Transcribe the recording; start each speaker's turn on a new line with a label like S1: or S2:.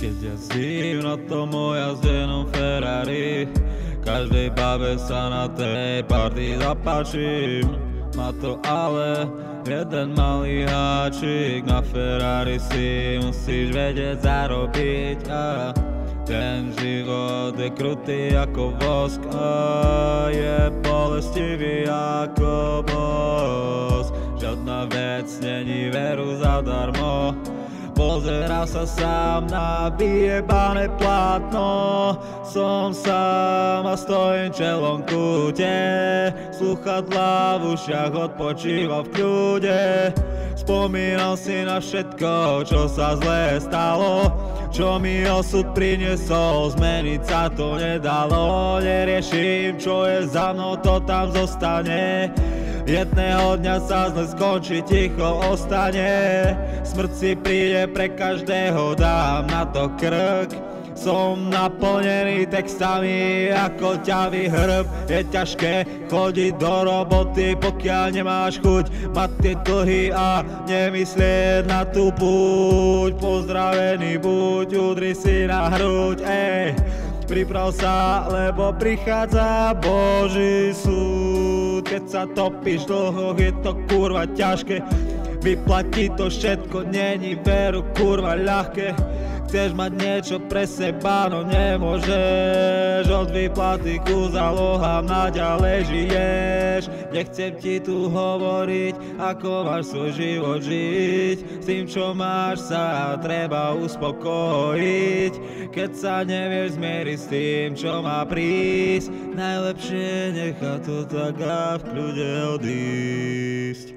S1: Keď jazdím na tom ojazdenom Ferrari, každej babe sa na tej party zapáčim. Má to ale jeden malý háčik, na Ferrari si musíš vedieť zarobiť a ten život je krutý ako vosk a je bolestivý ako bosk. Žiadna vec není veru zadarmo, pozerá sa sám na vyjebané plátno. Som sám a stojím čelom kúte, sluchadlá v ušiach odpočíva v kľude. Spomínal si na všetko, čo sa zlé stalo, čo mi osud priniesol, zmeniť sa to nedalo. Neriešim, čo je za mnou, to tam zostane. Jedného dňa sa zle skončí, ticho ostane. Smrť si príde pre každého, dám na to krk. Som naplnený textami ako ťavý hrb. Je ťažké chodiť do roboty, pokiaľ nemáš chuť mať tie dlhy a nemyslieť na tú púť. Pozdravený buď, udri si na hruď, priprav sa, lebo prichádza Boží súd. Keď sa topíš dlho, je to kurva ťažké, vyplatiť to všetko není veru kurva ľahké. Chceš mať niečo pre seba, no nemôžeš, od výplaty ku zálohám naďalej žiješ. Nechcem ti tu hovoriť, ako máš svoj život žiť, s tým čo máš sa treba uspokojiť. Keď sa nevieš zmieriť s tým, čo má prísť, najlepšie nechať to tak a v kľude odísť.